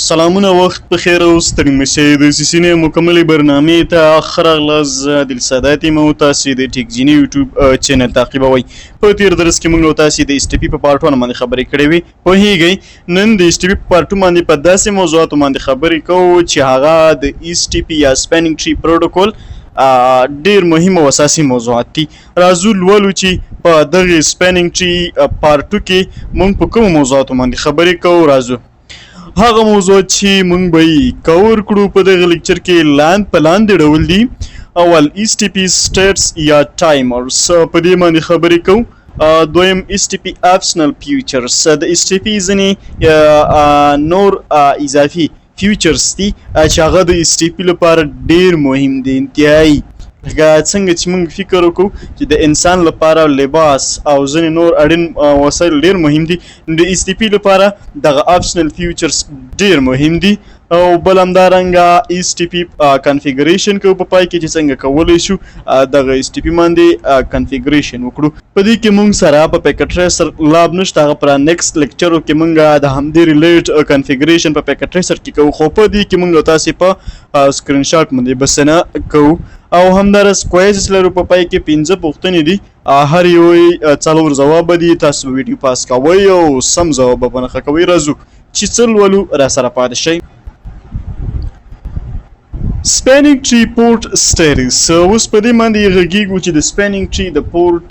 سلامونه وخت بخیر او ستړي مشئ د CCNA مکملې برنامې ته آخر اغلاز دل سادات مو تاسو د TekGenei یوټیوب چینل تعقیبوي. په تیر درس کې موږ تاسو د STP په پارت 1 باندې خبرې کړې وي. په هیګي نن د STP په پارت 2 باندې په داسې موضوعاتو باندې خبرې کوو چې هغه د STP یا سپینینګ ټری پروتوکول ډیر مهم او اساسي موضوعات دي. راځو لولو چې په دغه سپینینګ ټری پارت 2 کې موږ په کوم موضوعاتو باندې خبرې کوو. راځو هغه موضوع چې موږ به کور کړو په دغه لیکچر کې لاندې ډول دي. اول STP States یا ټایمرز په دې باندې خبرې کوو. دویم STP optional features د STP ځینې نور اضافي فیوچرز دي چې هغه د STP لپاره ډیر مهم دي انتهایی. لکه څنګه چې موږ فکر وکړو چې د انسان لپاره لباس او ځینې نور اړین وسایل ډیر مهم دي، د STP لپاره دغه آپشنل فیوچرز ډیر مهم دي. او بل همدارنګه STP کنفیګریشن کوو په پای کې چې څنګه کولی شو دغه STP باندې کنفیګریشن وکړو. په دې کې موږ سره په پیکټ ټریسر لاب نشته، هغه پر نیکسټ لیکچرو کې موږ د همدې ریلیټ کنفیګریشن په پیکټ ټریسر کې کوو، خو په دې کې موږ تاسو په سکرین شاټ باندې بسنه کوو. او همدارس کویزز لرو په پای کې 15 پوښتنې دي، هر یو 4 ځواب دي. تاسو ویډیو پاس کوئ او سم ځواب به نښه کوئ. راځو چې څه لولو را سره پاتې شئ. سپینینګ ټری پورت سټیټس. اوس په دې باندې غږیږو چې د سپینینګ ټری د پورت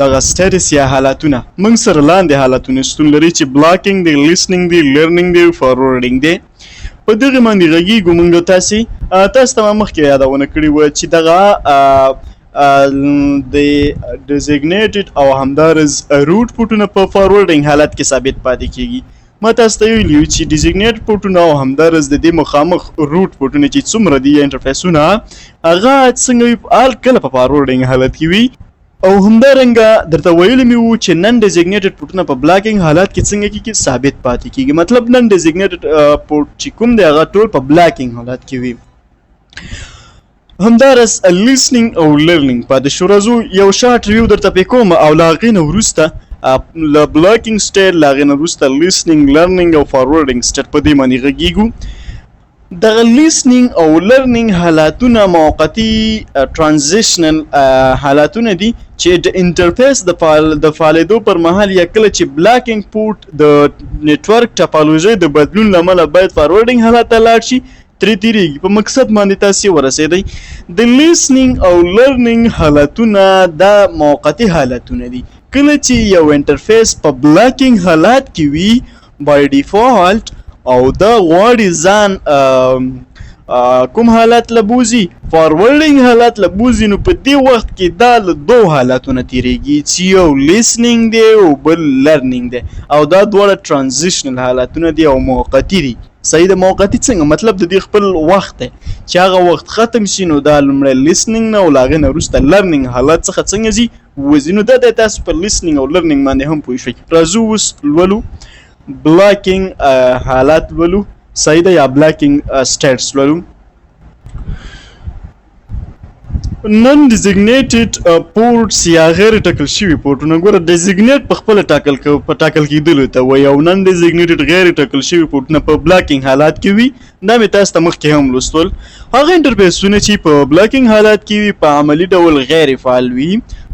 دغه سټیټس یا حالتونه موږ سره لاندې حالتونه شتون لري چې بلاکینګ دی، لیسنینګ دی، لرنینګ دی، فارورډینګ دی. په دغه باندې غږیږو موږ تاسو ته مخکې یادونه کړې وه چې دغه د ډیزیګنیټډ او همدارز روټ پورټونه په فارورډینګ حالت کې ثابت پاتې کیږي. ما تاسو ته ویلي چې ډیزیګنیټډ پورټونه او همدارز د دې مخامخ روټ پورټونه چې څومره دي انټرفیسونه هغه څنګه کله په فارورډینګ حالت کې وي. او همدارنګه درته ویلي مې وو چې نن ډیزیګنیټډ پورټونه په بلاکینګ حالت کې څنګه کېږي، ثابت پاتې کېږي. مطلب نن ډیزیګنیټډ پورټ چې کوم دی هغه ټول په بلاکینګ حالت کې وي. همدارس لیسنینګ او لرنینګ پاتې شو. راځو یو شارټ ریویو درته پې کوم او له هغې نه وروسته له بلاکینګ سټیټ له هغې نه وروسته لیسنینګ، لرنینګ او فارورډینګ سټیټ په دې باندې غږیږو. دغه لیسنینګ او لرنینګ حالاتونه موقتي ترانزیشنل حالاتونه دي چې د انټرفیس د فعالېدو پر مهال یا کله چې بلاکینګ پورټ د نیټورک ټاپالوژي د بدلون له امله باید فارورډینګ حالت ته لاړ شي، ترې تیریږي. په مقصد باندې تاسې ورسېدئ. د لیسنینګ او لرنینګ حالتونه دا موقتي حالتونه دي. کله چې یو انټرفیس په بلاکینګ حالت کې وي بای ډیفالت او دا غواړي ځان کوم حالت لبوزي، فارورډینګ حالت لبوزي، نو په دې وخت کې دا له دوه حالتونه تیریږي چې یو لیسنینګ دی او بل لرنینګ دی. او دا دواړه ترانزیشنل حالتونه دي او موقتي دي. صحیح ده. موقتي څنګه مطلب د دې خپل وخت دی چې هغه وخت ختم شي نو دا لومړی لیسنینګ نه او له هغې نه وروسته لرنینګ حالت څخه څنګه ځي وځي. نو دا دی تاسو په لیسنینګ او لرنینګ باندې هم پوه شئ. راځو اوس لولو بلاکینګ حالات لولو. صحیح ده. یا بلاکینګ سټیټس لولو. نن ډیزیګنیټډ پورټس یا غیر ټاکل شوي پورټونه، ګوره ډیزیګنیټ په خپله ټاکل کېدلو ته وایي او نن ډیزیګنیټډ غیر ټاکل شوي پورټونه په بلاکینګ حالات کې وي. دا مې تاسو ته مخکې هم لوستل. هغه انټرفیسونه چې په بلاکینګ حالات کې وي په عملي ډول غیر فعال وي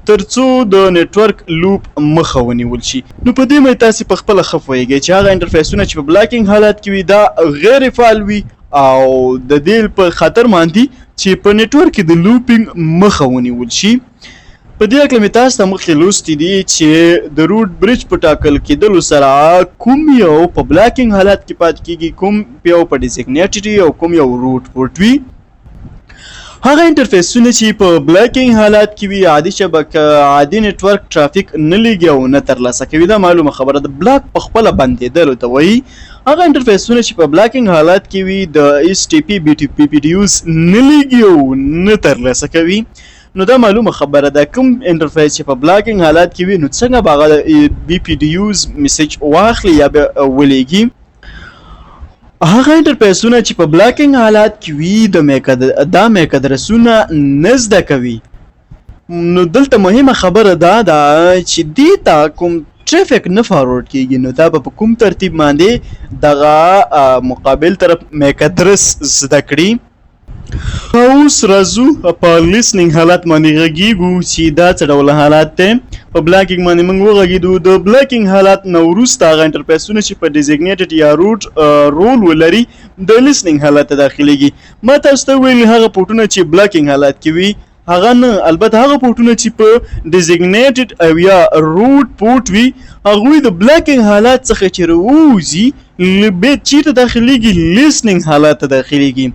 ترڅو د نیټورک لوپ مخه ونیول شي. نو په دې مې تاسو په خپله ښه پوهېږئ چې هغه انټرفیسونه چې په بلاکینګ حالات کې وي دا غیر فعال وي او د دې په خاطر باندې چې په نیټورک کې د لوپینګ مخه ونیول شي. په دې هکله مې تاسو ته مخکې لوستي دي چې د روټ بریج په ټاکل کېدلو سره کوم یو په بلاکینګ حالت کې پاتې کېږي، کوم یو په ډیزیګنیټډ وي او کوم یو روټ پورټ وي. هغه انټرفیسونه چې په بلاکینګ حالات کې وي عادي شبکه، عادي نیټورک ټرافیک نه لیږي او نه ترلاسه کوي. دا معلومه خبره ده. بلاک په خپله بندېدلو ته وایي. هغه انټرفیسونه چې په بلاکینګ حالات کې وي د STP BPDUs نه لیږي او نه ترلاسه کوي. نو دا معلومه خبره ده. کوم انټرفیس چې په بلاکینګ حالات کې وي نو څنګه به هغه BPDUs میسج واخلي یا به ولېږي. هغه انټرفیسونه چې په بلاکینګ حالات کې وي دا میک ادرسونه نه زده کوي. نو دلته مهمه خبره دا ده چې دې ته کوم ټریفیک نه فارورډ کیږي نو دا په کوم ترتیب باندې دغه مقابل طرف میک ادرس زده کړي. اوس راځو په لیسنینګ حالت باندې غږیږو چې دا څه ډول حالات دی. په بلاکینګ باندې موږ وغږیدو. د بلاکینګ حالت نه وروسته هغه انټرفیسونه چې په ډیزیګنیټډ یا روټ رول ولري د لیسنینګ حالت ته داخلیږي. ما تاسو ته ویلي هغه پورټونه چې بلاکینګ حالت کې وي هغه نه، البته هغه پورټونه چې په ډیزیګنیټډ او یا روټ پورټ وي هغوی د بلاکینګ حالت څخه چې راوځي چیرته داخلیږي؟ لیسنینګ حالت ته داخلیږي.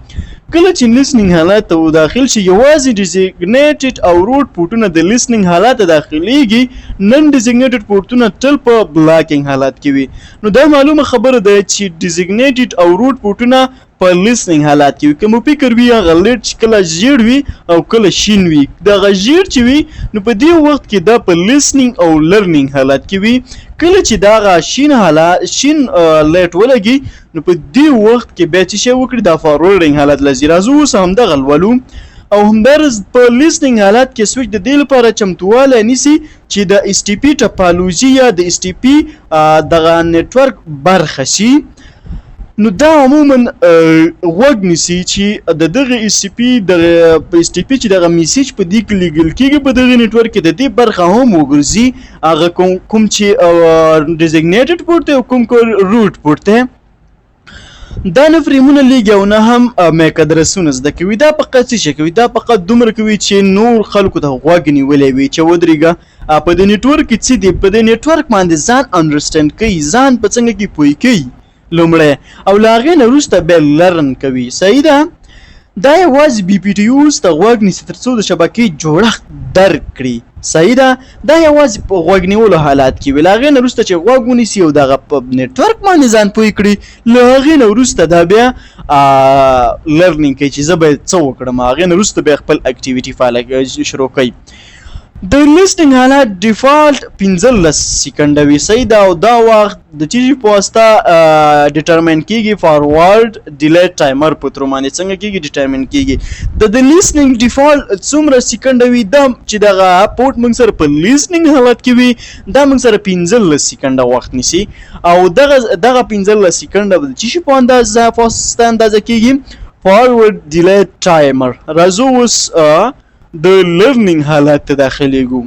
کله چې لیسنینګ حالت ته داخل شي یوازې ډیزیګنیټډ او روټ پورټونه د لیسنینګ حالت ته داخلیږي، نن ډیزیګنیټډ پورټونه تل په بلاکینګ حالت کې وي. نو دا معلومه خبره ده چې ډیزیګنیټډ او روټ پورټونه په لیسنینګ حالات کې وي. که مو فکر وي هغه لیډ چې کله ژیړ وي او کله شین وي، دغه ژیړ چې وي نو په دې وخت کې دا په لیسنینګ او لرنینګ حالت کې وي. کله چې دغه شین لیټ ولګي نو په دې وخت کې بیا چې شی وکړي دا فارورډینګ حالت لځي. راځو اوس همدغه لولو. او همدارس په لیسنینګ حالت کې سویچ د دې لپاره چمتوالی نیسي چې د اس ټي پي ټپالوژي یا د اس ټي پي دغه نیټورک برخه شي. نو دا عموما غوږ نیسي چې د دغه اس ټي پي چې دغه میسیج په دې کې لیږل کېږي په دغه نیټورک کې د دې برخه هم وګرځي هغه کوم چې ډیزیګنیټډ پورټ دی او کوم روټ پورټ دی. دا نه فریمونه لیږي او نه هم میک ادرسونه زده کوي. دا فقط څه شی کوي؟ دا فقط دومره کوي چې نور خلکو ته غوږ نیولی وي چې ودرېږه په دې نیټورک کې څه دي، په دې نیټورک باندې ځان انډرسټینډ کوي، ځان په څنګه کې پوه کوي لومړی، او له هغې نه وروسته بیا لرن کوي. صحیح ده؟ دا یوازې بي پي ټي یوز ته غوږ نیسي تر څو د شبکې جوړښت درک کړي. صحیح ده؟ دا یوازې په غوږ نیولو حالات کې وي. له هغې نه وروسته چې غوږ ونیسي او دغه په نیټورک باندې ځان پوه کړي، له هغې نه وروسته دا بیا لرنینګ کوي چې زه باید څه وکړم. هغې نه وروسته بیا خپل اکټیویټي شروع کوي. د لیسنینګ حالت ډیفالټ 15 سیکنډه وي. صحیح ده؟ او دا وخت د چیزې په واسطه ډیټرمین کیږي، فارورډ ډیلی ټایمر په تر باندې څنګه کیږي ډیټرمین کیږي. د لیسنینګ ډیفالټ څومره سیکنډه وي دا چې دغه پورټ موږ سره په لیسنینګ حالت کې وي دا موږ سره 15 سیکنډه وخت نیسي. او دغه 15 سیکنډه د چیزې په اندازه کیږي فارورډ ډیلی ټایمر. راځو اوس د لرنینګ حالت ته داخلیږو.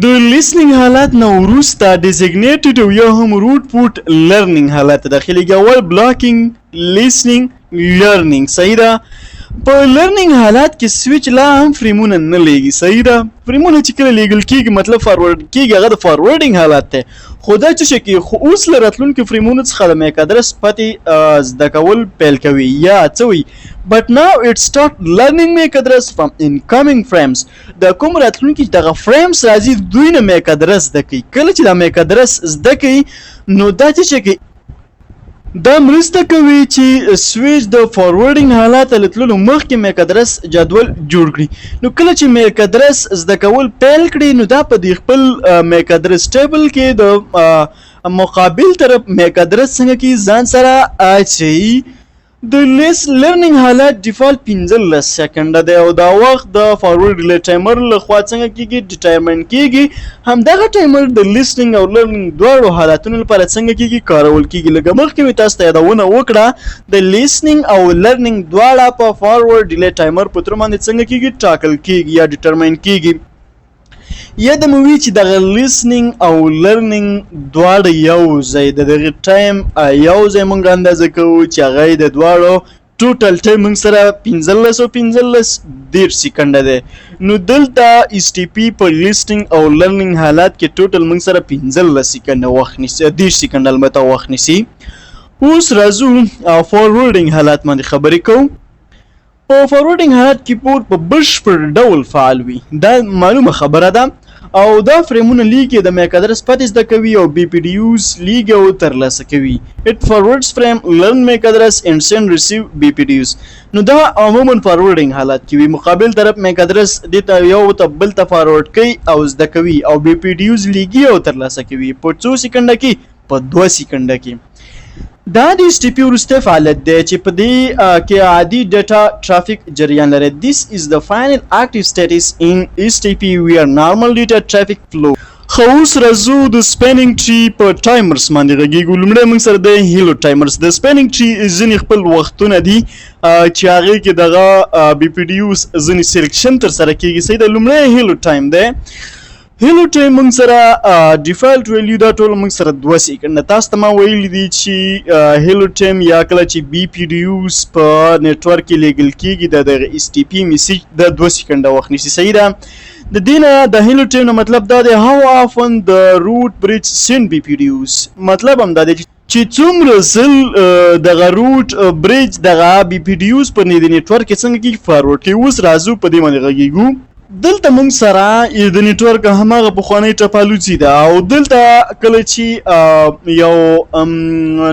د لیسنینګ حالت نه وروسته ډیزیګنیټډ او یا هم روټ پورټ لرنینګ حالت ته داخلیږي. اول بلاکینګ، لیسنینګ، لرنینګ. صحیح ده؟ په لرنینګ حالات کې سویچ لا هم فریمونه نه لیږي. صحیح ده؟ فریمونه چې کله لیږل کېږي مطلب فارورډ کېږي هغه د فارورډینګ حالت دی. خو دا څه شی کوي؟ خو اوس له راتلونکي فریمونو څخه د میک ادرس پتې زده کول پیل کوي یا څه وي. But now it start learning MAC address from incoming frames. د کوم راتلونکي دغه frames راځي دوی نه MAC address زده کوي. کله چې دا MAC address زده کوي نو دا څه کوي؟ دا مرسته کوي چې سویچ د فارورډینګ حالات له تللو مخکې میک ادرس جدول جوړ کړي. نو کله چې میک ادرس زده کول پیل کړي نو دا په دې خپل میک ادرس ټیبل کې د مقابل طرف میک ادرس څنګه کې ځان سره اچي. د لرنینګ حالت ډیفالټ 15 سیکنډه دی او دا وخت د فارورډ ډیلی ټایمر له خوا څنګه کېږي ډیټرمین کېږي. همدغه ټایمر د لیسنینګ او لرنینګ دواړو حالتونو لپاره څنګه کېږي کارول کېږي. لکه مخکې مې تاسو ته یادونه وکړه د لیسنینګ او لرنینګ دواړه په فارورډ ډیلی ټایمر په تر باندې څنګه کېږي ټاکل کېږي یا ډیټرمین کېږي. یا د موي چې دغه لیسنینګ او لرنینګ دواړه یو ځای د دغه ټایم یو ځای موږ اندازه کوو چې هغه د دواړو ټوټل ټایم موږ سره 15 سیکنډه دی. نو دلته اس ټي پي په لیسنینګ او لرنینګ حالات کې ټوټل موږ سره 15 سیکنډه وخت نیسي، 10 سیکنډه البته وخت نیسي. اوس راځو فارورډینګ حالات باندې خبرې کوو. په فارورډینګ حالت کې پورټ په بشپړ ډول فعال وي، دا معلومه خبره ده. او دا فريمونه لیږي د میک ادرس پاتې زده کوي او بي پی ډي یوز لیږي او ترلاسه کوي. it forwards frame learn MAC address and send receive BPDUs. نو دا عموما فارورډینګ حالت کې وي، مقابل طرف میک ادرس دته یو ته بل ته فارورډ کوي او زده کوي او بي پی ډي یوز لیږي او ترلاسه کوي په 2 سکند کې، په 2 سکند کې. دا د اس ټي پي وروسته فعالیت دی چې په دې کې عادي ډیټا ټرافیک جریان لري. This is the final active status in STP where normal data traffic flow. خو اوس راځو د سپیننګ ټری په ټایمرز باندې غږیږو. لومړی موږ سره د هیلو ټایمرز. د سپیننګ ټری ځینې خپل وختونه دي چې هغې کې دغه بي پی ډي یوز ځینې سلیکشن ترسره کېږي. صحیح ده. لومړی هیلو ټایم دی. هیلو ټایم موږ سره ډیفالټ ویلیو دا ټول موږ سره 2 سیکنډ. تاسو ته ما ویلي دي چې هیلو ټایم یا کله چې بي پی ډي یوز په نیټورک کې لیږل کېږي د دغه اس ټي پي میسیج د 2 سیکنډه وخت نیسي. صحیح ده. د دې نه د هیلو ټایم نه مطلب دا دی هاو آفن د روټ بریج سینډ بي پی ډي یوز. مطلب هم دا دی چې څومره ځل دغه روټ بریج دغه بي پی ډي یوز په نیټورک کې څنګه کې فارورډ کوي. اوس راځو په دې باندې غږیږو. دلته موږ سره د نیټورک هماغه پخوانی ټاپالوجي ده او دلته کله چې یو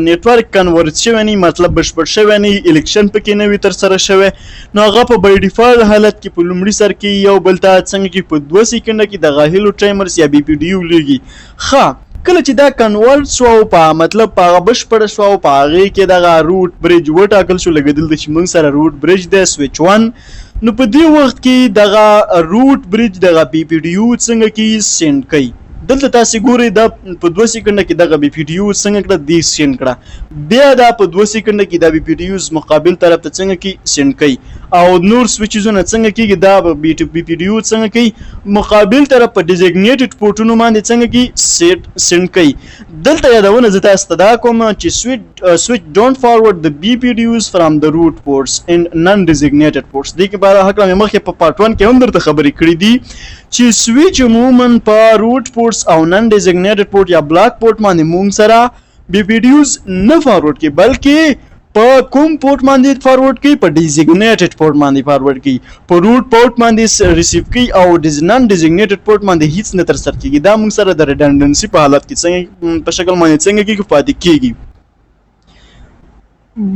نیټورک کنورټ شوی نه مطلب بشپړ شوی نه الیکشن پکې نه وي ترسره شوی نو هغه په بای ډیفالټ حالت کې په لومړي سر کې یو بل ته څنګه کې په 2 سیکنډه کې دغه هیلو ټایمرز یا بي پی ډي یو لګي. کله چې دا کنورټ شو په مطلب په هغه بشپړ شو په هغې کې دغه روټ بریج وټاکل شو. لکه دلته چې موږ سره روټ بریج دی سویچ 1. نو په دې وخت کې دغه روټ بریج دغه بي پی ډي یو څنګه کې سینډ کوي. دلته تاسو ګورئ دا په 2 سیکنډه کې دغه بي پی ډي یو څنګه کړه دی سینډ کړه. بیا دا په 2 سیکنډه کې دا بي پی ډي یو مقابل طرف ته څنګه کې سینډ کوي او نور سویچزونه څنګه کېږي دا بي پی ډي یو څنګه کوي مقابل طرف په ډیزیګنیټډ پورټونو باندې څنګه کې سینډ کوي. دلته یادونه زه تاسو ته دا کوم چې switch don't forward the BPDUs from the root ports in non-designated ports. دې کې باره حق مې مخکې په پارت 1 کې هم درته خبرې کړې دي چې سویچ عموما په روټ پورټس او نن ډیزیګنیټډ پورټ یا بلاک پورټ باندې موږ سره BPDUs نه فارورډ کوي بلکې په کوم پورټ باندې فارورډ کوي په ډیزیګنیټډ پورټ باندې فارورډ کوي. په روټ پورټ باندې ریسیو کوي او نن ډیزیګنیټډ پورټ باندې هیڅ نه ترسره کیږي. دا موږ سره د ریډنډنسي په حالت کې څنګه په شکل باندې څنګه کې پاتې کیږي.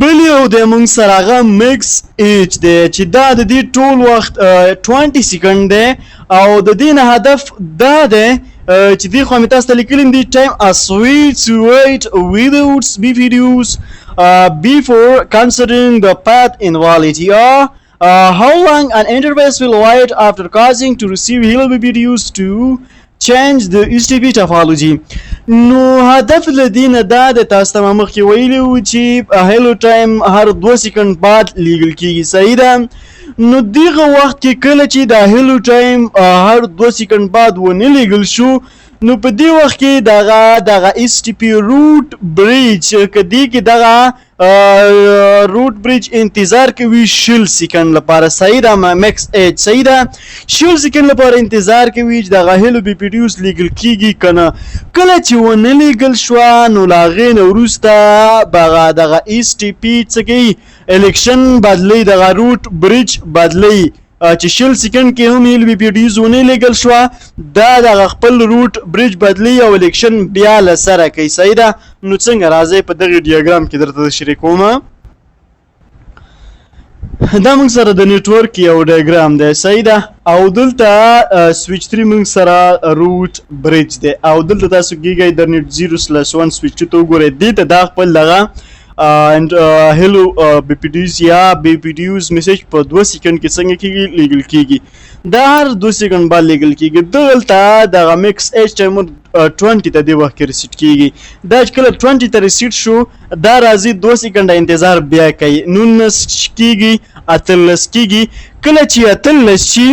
بل یو د موږ سره هغه مکس ایچ دی چې دا د دې ټول وخت 20 سیکنډ دی او د دې نه هدف دا دی چې دې خو مې تاسو ته لیکلی دی ټایم ا سویچ to wait without BPDUs before considering the path invalidity or how long an interface will wait after causing to receive hello BPDUs to change the STP topology. نو هدف لدینه دا د تاسو ته مخکې ویلی و چې هیلو ټایم هر 2 سیکنډ بعد لیږل کېږي. صحیح ده. نو دغه وخت کې کله چې دا هیلو ټایم هر 2 سیکنډ بعد ونه لیږل شو نو په دې وخت کې دغه اس ټي پي روټ بریج که دې کې دغه روټ بریج انتظار کوي 20 سیکنډ لپاره. صحیح ده. مکس ایج صحیح ده. 20 سیکنډ لپاره انتظار کوي چې دغه هیلو بي پی ډي یوز لیږل کېږي که نه. کله چې ونه لیږل شوه نو له هغې نه وروسته دغه اس ټي پي څه کوي الیکشن بدلی دغه روټ بریج بدلی چې 20 سیکنډ کې هم هیلو بي پی ډي یوز ونه لیږل شوه دا دغه خپل روټ بریج بدلی او الیکشن بیا له سره کوي. صحیح ده. نو څنګه راځئ په دغه ډیاګرام کې درته تشریح کوم. دا موږ سره د نیټورک یو ډیاګرام دی. صحیح ده. او دلته سویچ 3 موږ سره روټ بریج دی او دلته تاسو کېږئ د نیټ 0/1 سویچ 2 ته وګورئ. دې ته دا خپل دغه هیلو بي پی ډي یوز یا بي پی ډي یوز میسیج په 2 سیکنډ کې څنګه کېږي لیږل کېږي. دا هر 2 سیکنډ بعد لیږل کېږي. دلته دغه مکس ایچ ټایمر 20 ته دې وخت کې ریسیټ کېږي. دا چې کله 20 ته ریسیټ شو دا راځي 2 سیکنډه انتظار بیا کوي. 19 کېږي 18 کېږي. کله چې 18 شي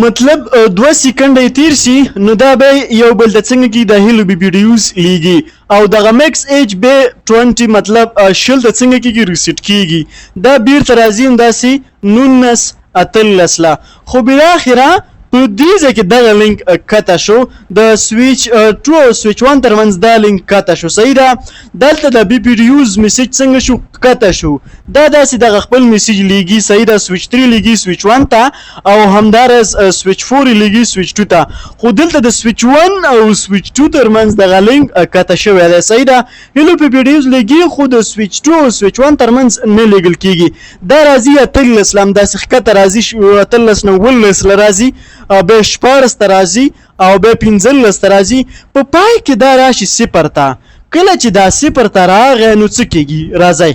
مطلب 2 سیکنډه تیر شي نو دا به یو بل ته څنګه کې د هیلو بي پی ډي یوز لیږي او دغه مکس ایچ به 20 مطلب 20 ته څنګه کې ریسیټ کېږي. دا بیرته راځي همداسې 19 18 لا خو بالاخره په دې ځای کې دغه لینک کته شو د سویچ 2 او سویچ 1 ترمنځ دا لینک کته شو. صحیح ده. دلته د بي پی ډي یوز میسیج څنګه شو کته شو دا داسې دغه خپل میسیج لیږي. صحیح ده. سویچ 3 لیږي سویچ 1 ته او همدارس سویچ 4 لیږي سویچ 2 ته. خو دلته د سویچ 1 او سویچ 2 ترمنځ دغه لینک کته شوی دی. صحیح ده. هیلو بي پی ډي یوز لیږي خو د سویچ 2 او سویچ 1 ترمنځ نه لیږل کېږي. دا راځي 18 لام داسې ښکته راځي 18 نه 19 راځي به 14 ته راځي او به 15 ته راځي. په پای کې دا راشي 0 ته. کله چې دا 0 ته راغی نو څه کېږي راځئ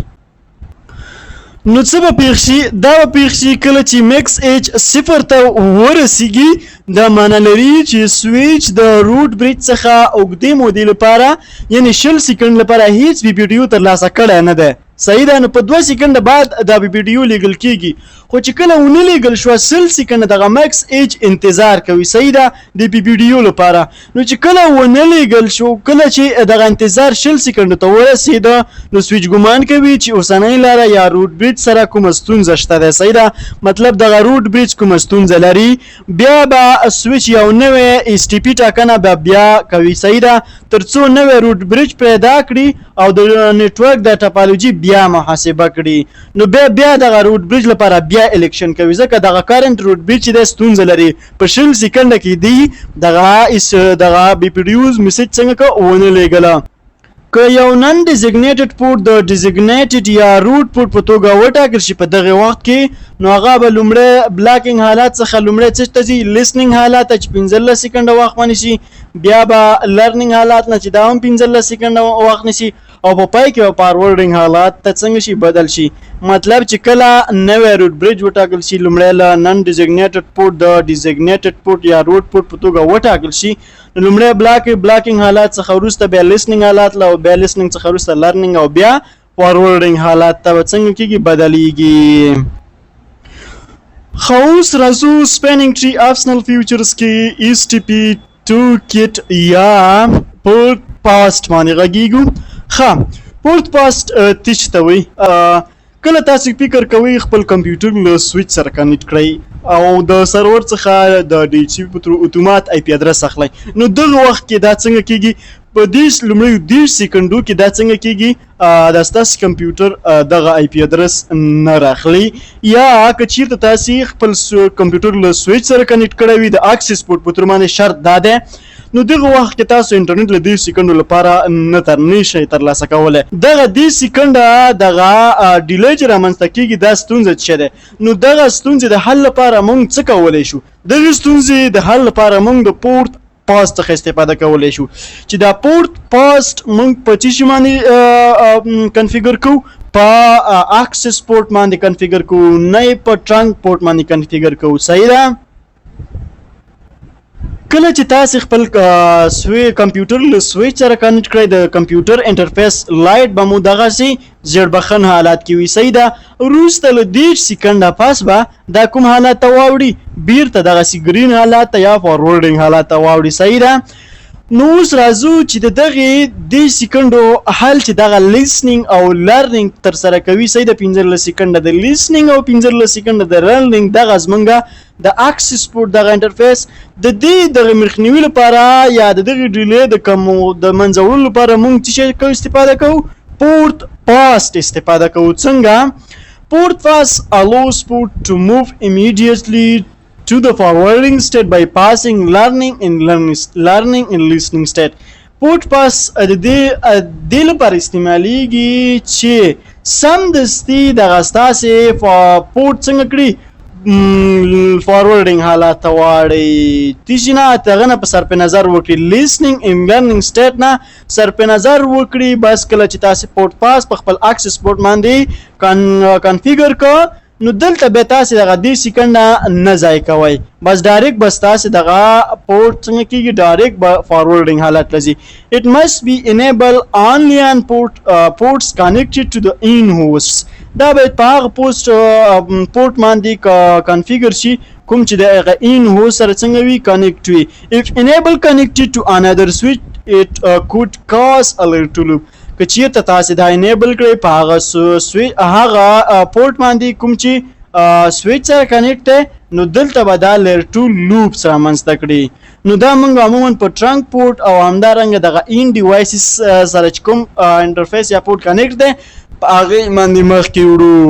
نو څه به پېښ شي. دا به پېښ شي کله چې مکس ایچ 0 ته ورسیږي دا معنی لري چې سویچ د روټ بریج څخه اوږدې مودې لپاره یعنی 20 سکند لپاره هیڅ بي پی ډي یو ترلاسه کړی نه ده. صحیح ده. نو په 2 سکند بعد دا بي پی ډي یو لیږل کیږي خو چې کله ونه لیږل شو 100 سکند دغه مکس ایج انتظار کوي. صحیح ده د بي پی ډي یو لپاره. نو چې کله ونه لیږل شو کله چې دغه انتظار 20 سکند ته ورسېده نو سویچ ګمان کوي چې اوسنۍ لاره یا روټ بریج سره کومه ستونزه شته ده. صحیح ده. مطلب دغه روټ بریج کومه ستونزه لري بیا به سویچ یو نوې اس ټي پی ټاکنه بیا کوي. صحیح ده. ترڅو نوې روټ بریج پیدا کړي او د نیټورک د ټاپالوجي بیا محاسبه کړي نو بیا دغه روټ بریج لپاره بیا الیکشن کوي ځکه دغه کارنت روټ بریج د ستونزه لري په 20 سکند کې دی دغه بي پی ډي یوز میسج څنګه ونه لیږله. که یو نن ډیزیګنیټډ پورټ د ډیزیګنیټډ یا روټ پورټ په توګه وټاکل شي په دغه وخت کې نو هغه به لومړی بلاکینګ حالات څخه لومړی څه ته ځي لیسنینګ حالات ته چې 15 سکند وخت ونیسي بیا به لرنینګ حالات نه چې دا هم 15 سکند وخت نیسي او په پای کې به فارورډینګ حالات ته څنګه شي بدل شي. مطلب چې کله نوې روټ بریج وټاکل شي لومړی له نن ډیزیګنیټډ پورټ د ډیزیګنیټډ پورټ یا روټ پورټ په توګه وټاکل شي نو لومړی بلاکینګ حالات څخه وروسته بیا لیسنینګ حالات له بیا لیسنینګ څخه وروسته لرنینګ او بیا فارورډینګ حالات ته څنګه کېږي بدلیږي. خو اوس راځو سپینینګ ټری آپشنل فیوچرز کې اس ټي پی ټوکیټ یا PortFast باندې غږیږو. PortFast څه ته وایي؟ کله تاسو فکر کوئ خپل کمپیوټر له سویچ سره کنیکټ کړئ او د سرور څخه د ډي ایچ پی په اتومات آی پی ادرس اخلئ نو دغه وخت کې دا څنګه کیږي په دې لومړیو 10 سکندو کې دا څنګه کیږي د ستاسو کمپیوټر دغه آی پی ادرس نه راخلي یا که چیرته تاسو خپل کمپیوټر له سویچ سره کنیکټ کړی وي د اکسس پورټ په تور باندې شرط دا ده نو دغه وخت کې تاسو انټرنیټ له 10 سکندو لپاره نه شئ ترلاسه کولی. دغه 10 سکنده دغه ډیلی چې رامنځته کیږي دا ستونزه څه ده نو دغه ستونزې د حل لپاره موږ څه کولی شو؟ دغه ستونزې د حل لپاره موږ د PortFast څخه استفاده کولی شو چې دا PortFast موږ په څه شي باندې کنفیګر کوو په اکسس پورټ باندې کنفیګر کوو نه په ټرنک پورټ باندې کنفیګر کوو. صحیح ده. کله چې تاسو خپل کمپیوټر له سویچ سره کنیکټ کړئ د کمپیوټر انټرفیس لایټ به مو دغسې زیړبخن حالات کې وي. صحیح ده. وروسته له 10 سکنده پس به دا کوم حالات ته واوړي بیرته دغسې ګرین حالات ته یا فارورډینګ حالات ته واوړي. صحیح ده. نو اوس راځو چې د دغې 10 سکندو حل چې دغه لیسنینګ او لرنینګ تر سره کوي. صحیح ده. 15 سکنده د لیسنینګ او 15 سکنده د لرنینګ دغه زمونږه د اکسس پورټ دغه انټرفیس د دې دغه مخنیوي لپاره یا د دغه ډیلی د منځولو لپاره موږ څه شی استفاده کوو؟ PortFast استفاده کوو. څنګه؟ PortFast allows port to move immediately to the forwarding state by passing learning in listening state. PortFast د دې لپاره استعمالیږي چې سمدستي دغه ستاسې پورټ څنګه کړي فارورډینګ حالات ته واړئ تیشي نه هغه نه په صرف نظر وکړي لیسنینګ ان لرنینګ سټیټ نه صرف نظر وکړي. بس کله چې تاسو PortFast په خپل اکسس پورټ باندې کنفیګر کړئ نو دلته به تاسو دغه 10 سکنده نه ضایع کوئ بس ډایرکټ بس تاسو دغه پورټ څنګه کېږي ډایرکټ به فارورډینګ حالت لځي. It must be enabled only on ports connected to the in hosts. دا باید په هغه پورټ باندې کنفیګر شي کوم چې د هغه in host سره څنګه وي کنیکټ وي. If enable connected to another switch it could cause a little loop. که چیرته تاسو دا انیبل کړئ په هغه پورټ باندې کوم چې سویچ سره کنیکټ دی نو دلته به دا لیر 2 لوپس رامنځته کړي نو دا موږ عموما په ټرنک پورټ او همدارنګه دغه ان ډیوایسز سره چې کوم انټرفیس یا پورټ کنیکټ دی په هغې باندې مخکې وړو.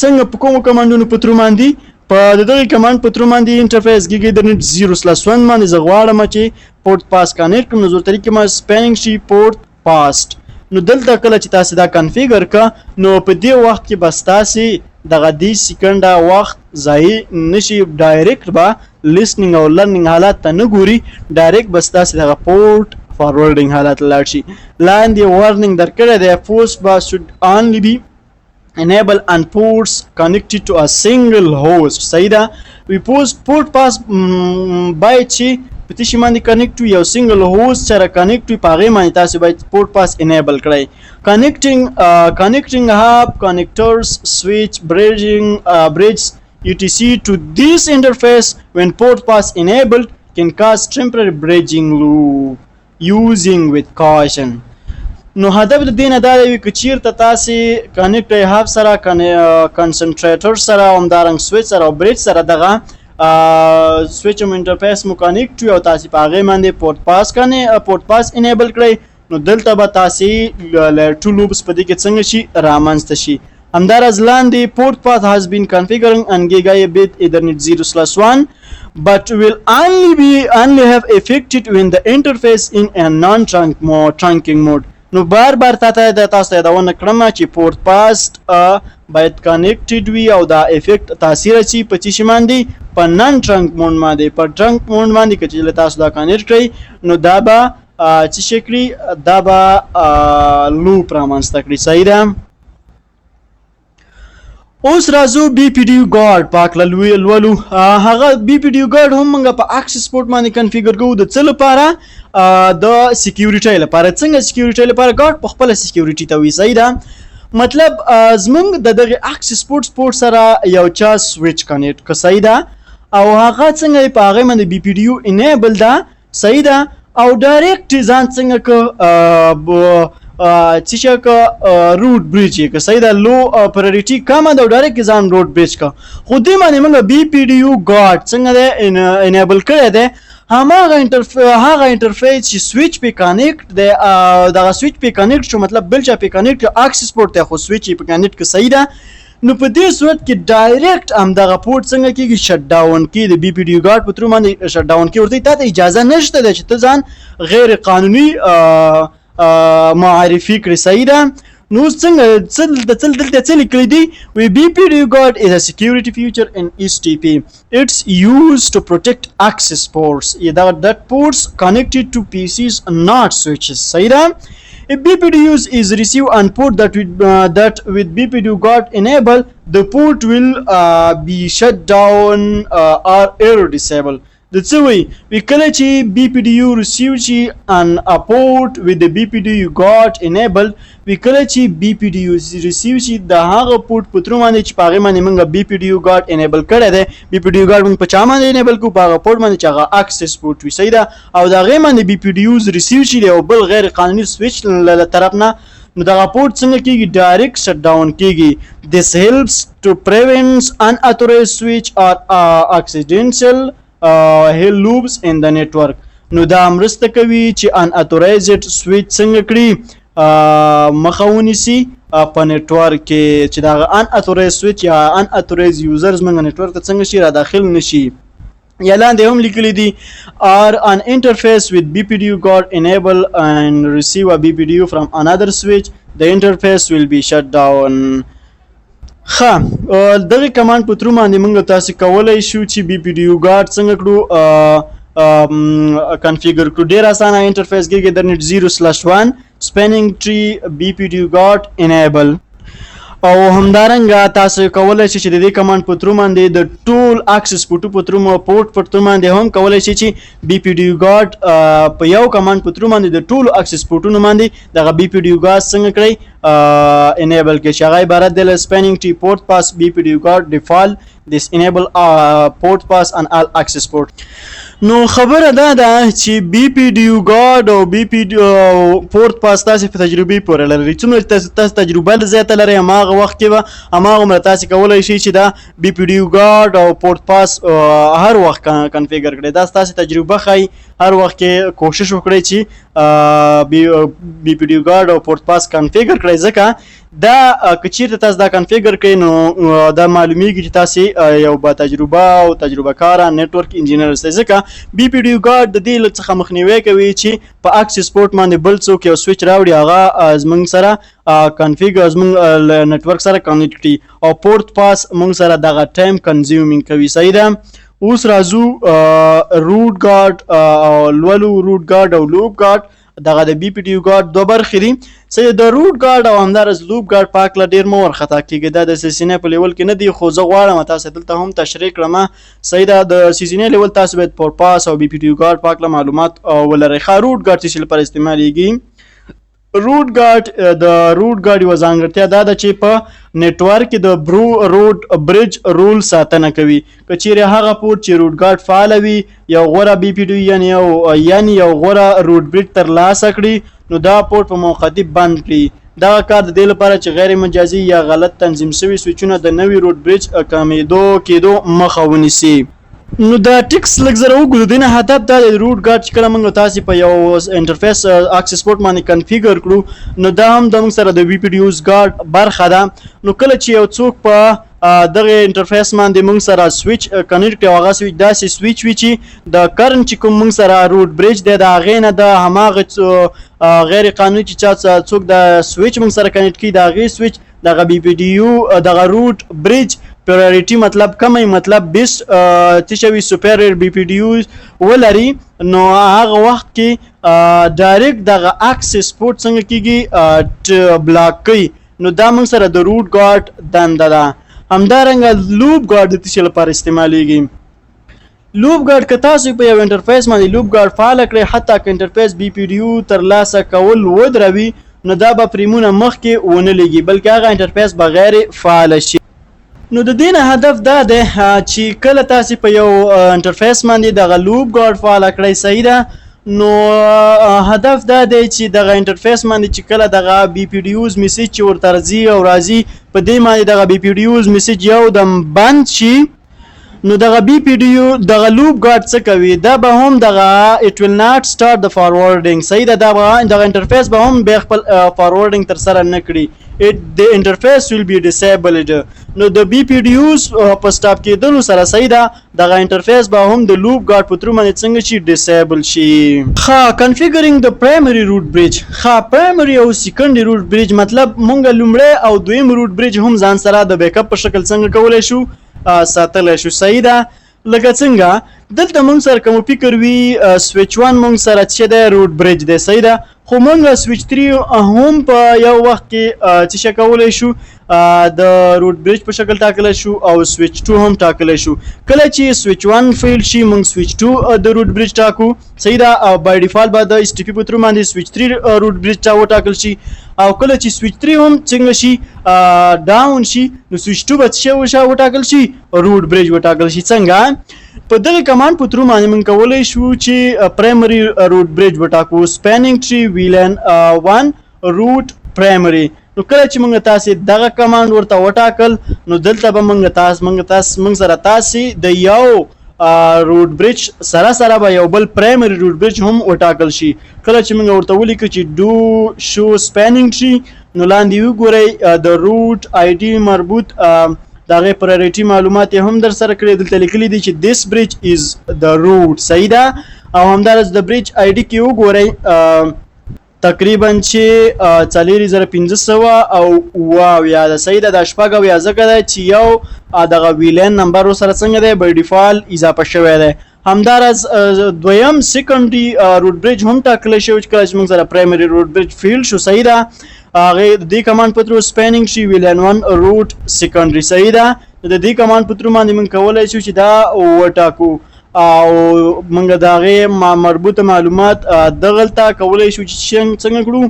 څنګه په کومو کمانډونو په ترو باندې په دغه کمانډ په ترو باندې انټرفیس ګیګیدرنټ 0/1 باندې زه غواړم چې PortFast کنیکټ کړم نو زه طریقې ما سپینینګ شي PortFast نو دلته کله چې تاسو دا کنفیګر کړه نو په دې وخت کې بس تاسو دغه 10 سکنده وخت ضایع نشي ډایرکټ به لیسنینګ او لرنینګ حالات ته نه ګوري ډایرکټ بس تاسو دغه پورټ فارورډینګ حالات لاړ شي. لاندې وارنینګ درکړی دی فورس با should only be enable and ports connected to a single host. صحیح ده. we port pass باید چې په تشي باندې connect to یو single host سره connect to په هغې باندې تاسو باید port pass enable کړئ. connecting hub connectors switch bridges etc to this interface when port pass enabled can cause temporary bridging loop using with caution. نو هدف د دې نه دا دی که چیرته تاسې کنیکټ هب سره کنسنټریټر سره همدارنګه سویچ سره او بریج سره دغه سویچ هم انټرفیس مو کنیکټ وي او تاسې په هغې باندې پورټ پاس انیبل کړئ نو دلته به تاسې لیر 2 لوپس په دې کې څنګه شي رامنځته شي. همداراز لاندې پورټ پاس has been configuring on gigabit ethernet 0/1 but will only have affected when the interface in a non-trunking mode. نو بار تاسو ته دا ونه کړم چې پورټ پاس باید کنیکټډ وي او دا افیکټ تاثیر شي په چی باندې په نن ټرنک مون باندې په ټرنک مون باندې چې تاسو دا کنیکټ کړئ نو دا به چې شکلی دا به لوپ رامنځته کړي. صحیح ده. اوس راځو BPDU Guard پاک لولو. هغه BPDU Guard هم موږ په اکسس پورټ باندې کنفیګر کوو د څه لپاره د سکیورټي لپاره. څنګه سکیورټي لپاره ګارد په خپل سکیورټي ته وی. صحیح ده. مطلب زمونږ دغه اکسس پورټ سره یو چا سویچ کنیکټ ک. صحیح ده. او هغه څنګه په هغه باندې BPDU انیبل ده. صحیح ده. او ډایرکټ ځان څنګه ک چې روټ بریج که. صحیح ده. لو پرایورټي کمه ده او ډایرکټ ځان روټ بریج کا. خو دې باندې موږ BPDU Guard څنګه ده انیبل کړی ده. هماغه انټرفیس چې سویچ په کنیکټ ده دغه سویچ په کنیکټ شو مطلب بل چا په کنیکټ اکسس پورټ ته خو سویچ په کنیکټ ک. صحیح ده. نو په دې صورت کې ډایرکټ هم دغه پورټ څنګه کېږي شټ ډاون کې د BPDU Guard په تر باندې شټ ډاون کې ورته ته اجازه نشته ده چې ته ځان غیر قانوني معرفي کړي. صحیح ده. نو څنګه دلته څه لیکلي دي وی BPDU Guard is a security feature in STP. It's used to protect access ports that ports connected to PCs not switches. صحیح ده. If BPDU is received on port that with BPDU Guard enable the port will be shut down or error disable. د څه وی کله چې BPDU receive شي on a port with the BPDU Guard enable کله چې BPDU receive شي د هغه پورټ په تر باندې چې پاغه باندې موږ BPDU Guard enable کړی دی. BPDU Guard موږ په چا باندې enable کو پاغه پورټ باندې چې هغه access port وي. صحیح ده. او دا غي باندې BPDU receive شي او بل غیر قانوني سویچ له طرف نه نو دغه پورټ څنګه کیږي ډایرکټ شټ ډاون کیږي. This helps to prevent unauthorized switch or accidental loops in the network. نو دا مرسته کوي چې unauthorized switch څنګه کړي مخاوني سي په نتورک کې چې دا unauthorized switch یا unauthorized users موږ نتورک ته څنګه شي را داخل نشي. یا لاندې هم لیکلي دي or an interface with BPDU Guard enable and receive a BPDU from another switch the interface will be shut down. دغه کمانډ په تر باندې موږ تاسو کولای شو چې BPDU Guard څنګه کړو کنفیګر کړو. ډیر اسانه انټرفیس کې درنټ 0/1 spanning tree BPDU Guard enable او همدارنګه تاسو کولای شئ چې د دې کمانډ په تر باندې د ټول اکسس پورټ په تر باندې هم کولای شئ چې BPDU Guard په یو کمانډ په تر باندې د ټول اکسس پورټونو باندې دغه BPDU Guard څنګه کړئ enable کې چې هغه عبارت دی spanning tree port pass BPDU Guard default this enable port pass on all access port. نو خبره دا ده چې BPDU Guard او port pass تاسو په تجربې پورې لري. څومره تاسو تجربه زیاته لري هغه وخت کې به هغه تاسو کولای شئ چې دا BPDU Guard او port pass هر وخت کنفیګر کړئ. دا تاسو تجربه خای هر وخت کې کوشش وکړئ چې BPDU Guard او port pass کنفیګر کړئ ځکه دا کچیر تاسو دا کنفیګر کړئ نو دا معلومیږي چې تاسو یو با تجربه او تجربه کار نتورک انجینر یاست. ځکه BPDU Guard د دې څخه مخنیوي کوي چې په اکسس پورټ باندې بل څوک یو سویچ راوړي هغه زمونږ سره کنفیګر زمونږ نتورک سره کنیکټ کړي او پورټ پاس موږ سره دغه ټایم کنزیومینګ کوي. صحیح ده. اوس راځو روټ ګارد او لولو روټ ګارد او لوپ ګارد دغه د بي پی ډي یو ګارد دوه برخې دي. صحیح د روټ ګارد او همدارس لوپ ګارد په هکله ډېر مه ورخطا کېږئ. دا د CCNA په لیول کې نه دي، خو زه غواړم تاسو دلته هم تشریح کړم. صحیح ده د CCNA لیول تاسو باید PortFast او بي پی ډي یو ګارد په هکله معلومات ولرئ. ښه روټ ګارد څه شي لپاره استعمالیږي؟ روټ ګارد د روټ ګارد یوه ځانګړتیا دا ده چې په نیټورک کې د روټ برج رول ساتنه کوي. که چیرې هغه پورټ چې روټ ګارد فعاله وي یو غوره بي پی ډي یعنې یو غوره روټ برج ترلاسه کړي، نو دا پورټ په موقتي بند کړي. دغه کار د دې لپاره چې غیر مجازي یا غلط تنظیم شوي سویچونه د نوي روټ برج کېدو مخه ونیسي. نو دا ټیکس لږ زره وګورو. د نه هدف دا د روټ ګارد چې کله موږ تاسې په یو انټرفیس اکسس پورټ باندې کنفیګر کړو، نو دا هم د موږ سره د بي پی ډي یو ګارد برخه ده. نو کله چې یو څوک په دغه انټرفیس باندې موږ سره سویچ کنیکټ کړي، هغه سویچ داسې سویچ وي چې د کرنټ چې کوم موږ سره روټ برج دی د هغې نه د هماغه غیر قانوني چې چا څوک د سویچ موږ سره کنیکټ کړي، د هغې سویچ دغه بي پی ډي یو دغه روټ برج پرایورټي مطلب کمی مطلب بیسټ څه شوي سوپیریر بي پی ډي یو ولري، نو هغه وخت کې ډایرکټ دغه اکسس پورټ څنګه کېږي بلاک کوي. نو دا موږ سره د روټ ګارد دنده ده. همدارنګه لوپ ګارد د څه شي لپاره استعمالیږي؟ لوپ ګارد که تاسو په یو انټرفیس باندې لوپ ګارد فعاله کړئ، حتی که انټرفیس بي پی ډي یو ترلاسه کول ودروي، نو دا به پریمونه مخکې ونه لګي، بلکې هغه انټرفیس به غیر فعاله شي. نو د دې نه هدف دا دی چې کله تاسې په یو انټرفیس باندې دغه لوپ ګارد فعاله کړئ، صحیح ده، نو هدف دا دی چې دغه انټرفیس باندې چې کله دغه بي پی ډي یوز میسیج چې ورته راځي او راځي، په دې باندې دغه بي پی ډي یوز میسیج یو دم بند شي، نو دغه بي پی ډي یو دغه لوپ ګارد څه کوي؟ دا به هم دغه اټ ویل ناٹ سٹارټ د فارورډینګ، صحیح ده، دغه انټرفیس به هم بیا خپل فارورډینګ تر سره نه کړي. the interface will be disabled. نو د بي پی ډي یوز په سټاپ کېدلو سره صحیح ده دغه انټرفیس به هم د لوپ ګارد په ترو باندې څنګه شي ډیسیبل شي. ښه کنفیګرینګ د پرایمري روټ برج. ښه پرایمري او سیکنډري روټ برج مطلب مونږ لومړی او دویم روټ برج هم ځان سره د بیک اپ په شکل څنګه کولی شو ساتلی شو، صحیح ده. لکه څنګه دلته مونږ سره کوم فکر وي سویچ 1 مونږ سره چې د روټ برج دی، صحیح ده، خو مونږ سویچ 3 هم په یو وخت کې څه شي کولی شو د روټ برج په شکل ټاکلی شو او سویچ 2 هم ټاکلی شو. کله چې سویچ 1 فیل شي مونږ سویچ 2 د روټ برج ټاکو، صحیح ده، او بای ډیفالت به د STP په ترو باندې سویچ 3 روټ برج وټاکل شي. او کله چې سویچ 3 هم څنګه شي ډاون شي، نو سویچ 2 به څه وټاکل شي؟ روټ برج وټاکل شي. څنګه؟ په دغه کمانډ په ترو باندې موږ کولی شو چې پرایمري روټ برج وټاکو، سپینینګ ټری ویلن 1 روټ پرایمري. نو کله چې موږ تاسې دغه کمانډ ورته وټاکل، نو دلته به موږ سره تاسې د یو روټ برج سره به یو بل پرایمري روټ برج هم وټاکل شي. کله چې موږ ورته ولیکو چې ډو شو سپینینګ ټری، نو لاندې وګورئ د روټ آی ډي مربوط د هغې پرایورټي معلومات یې هم در سره کړي. دلته لیکلي دي چې this bridge is the root، صحیح ده. او همدارس د برج آی ډي کې وګورئ تقریبا چې 4500 او اویا ده، صحیح ده، د 6 ځکه ده چې یو دغه ویلین نمبر ورسره څنګه دی بای ډیفالت اضافه شوی دی. همدارس دویم سیکنډري روټ برج هم ټاکلی شوی چې کله چې موږ سره پرایمري روټ برج فیل شو، صحیح ده، هغې د دې کمانډ په ترو سپینینګ شي ویلن 1 روټ سیکنډري، صحیح ده. د دې کمانډ په ترو باندې موږ کولی شو چې دا وټاکو او موږ د هغې مربوطه معلومات دغلته کولی شو چې څنګه کړو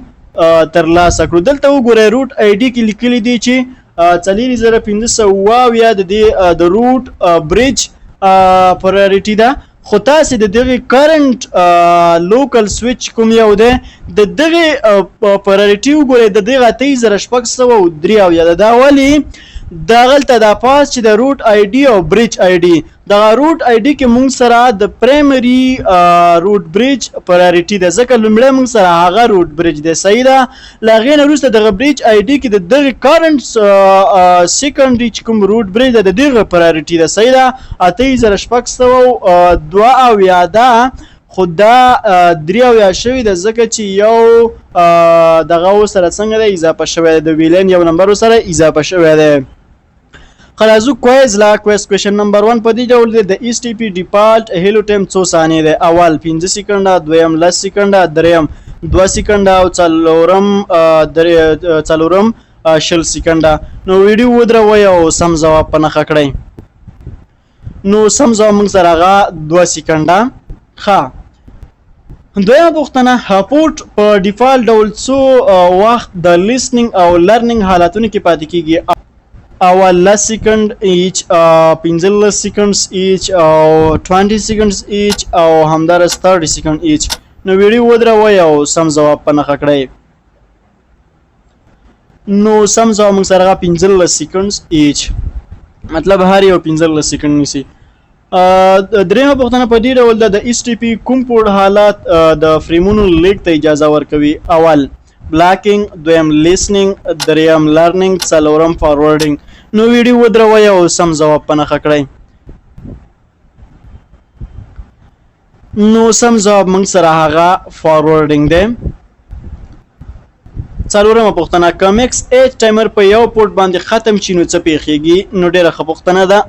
ترلاسه کړو. دلته وګورئ روټ آی ډي کې لیکلي دي چې 4500 د دې د روټ برج پرایورټي ده، خو تاسې د دغې کرنټ لوکل سویچ کوم یو دی د دغې پرایورټي وګورئ د دغه 8603 ده. دا ولې دغلته دا پاس چې د روټ آی ډي او برج آی ډي، دغه روټ آی ډي کې مونږ سره د پرایمري روټ برج پرایورټي ده، ځکه لومړی مونږ سره هغه روټ برج دی، صحیح ده. له هغې نه وروسته دغه برج آی ډي کې د دغې کرنټ سیکنډري چې کوم روټ برج ده د دغه پرایورټي ده، صحیح ده. 8602 ده، خو دا 3 شوي ده ځکه چې یو دغه سره څنګه دی اضافه شوی دی، د ویلین یو نمبر سره اضافه شوی دی. خلاصو کویز لا کویشن نمبر 1 په دې ډول دی د STP ډیفالت هیلو ټایم څو ثانیې دی؟ اول 15 سیکنډه، دویم 10 سیکنډه، دریم 2 سکنډه او څلورم 20 سکنډه. نو ویډیو ودروئ او سم ځواب په نښه کړئ. نو سم ځواب موږ سره هغه 2 سکنډه. ښه دویمه پوښتنه، پورټ په ډیفالت ډول څو وخت د لیسننګ او لرننګ حالتونو کې پاتې کیږي؟ اول 10 سکنډ ایچ، 15 سکنډز ایچ او 20 سکنډز ایچ او همدارس 30 سکنډ ایچ. نو ویډیو ودروئ او سم ځواب په نښه کړئ. نو سم ځواب موږ سره 15 سکنډز ایچ، مطلب هر یو 15 سکنډ نیسي. دریمه پوښتنه په دې ډول ده، د STP کوم پورټ حالات د فریمونو لیږد ته اجازه ورکوي؟ اول بلاکینګ، دویم لیسننګ، دریم لرننګ، څلورم فارورډینګ. نو ویډیو ودروئ او سم ځواب په نښه کړئ. نو سم ځواب موږ سره هغه فارورډینګ دی. څلورمه پوښتنه، که مکس ایچ ټایمر په یو پورټ باندې ختم شي نو څه پیښیږي؟ نو ډیره ښه پوښتنه ده.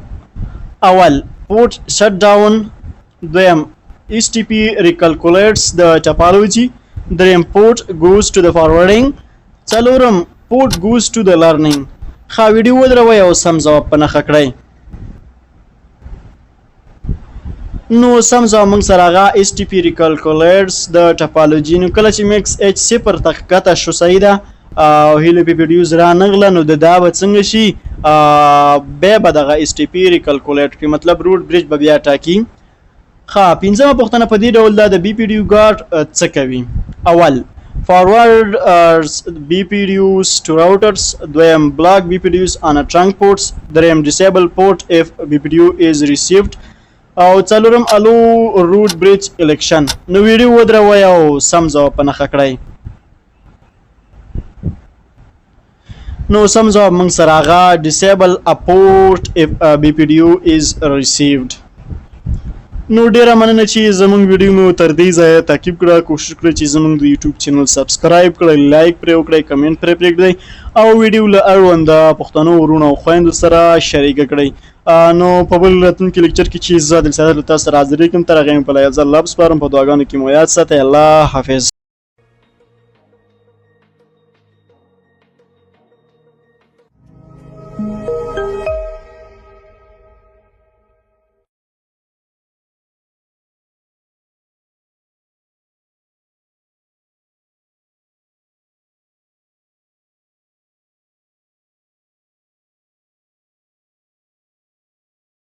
اول پورټ شټ ډاون، دویم STP recalculates the topology، دریم پورټ goes to the forwarding، څلورم پورټ goes to the learning. ښه ویډیو ودروئ او سم ځواب په نښه کړئ. نو سم ځواب موږ سره هغه STP recalculates the topology. نو کله چې مکس ایچ 0 ته ښکته شو صحیح ده او هیلو PPDUs رانغله نو د دا به څنګه شي؟ بیا به دغه STP recalculate کړي، مطلب روټ برج به بیا ټاکي. ښه پنځمه پوښتنه په دې ډول ده، د BPDU Guard څه کوي؟ اول forward BPDUs to routers، دویم block BPDUs on a trunk ports، دریم disable port if BPDU is received او څلورم allow root bridge election. نو ویډیو ودروئ او سم ځواب په نښه کړئ. نو سم ځواب موږ سره هغه disable a port if BPDU is received. نو ډیره مننه چې زموږ ویډیو مو تر دې ځایه تعقیب کړه. کوشش کړئ چې زموږ د یوټیوب چینل سبسکرایب کړئ، لایک پرې وکړئ، کمنټ پرې پرېږدئ او ویډیو له اړونده پښتنو ورونو او خویندو سره شریکه کړئ. نو په بل راتلونکي لیکچر کې چې زه عادل سادات له تاسو سره حاضرېږم، تر هغې مو په الله عز الله بسپارم. په دعاګانو کې مو یاد ساتئ. الله حافظ.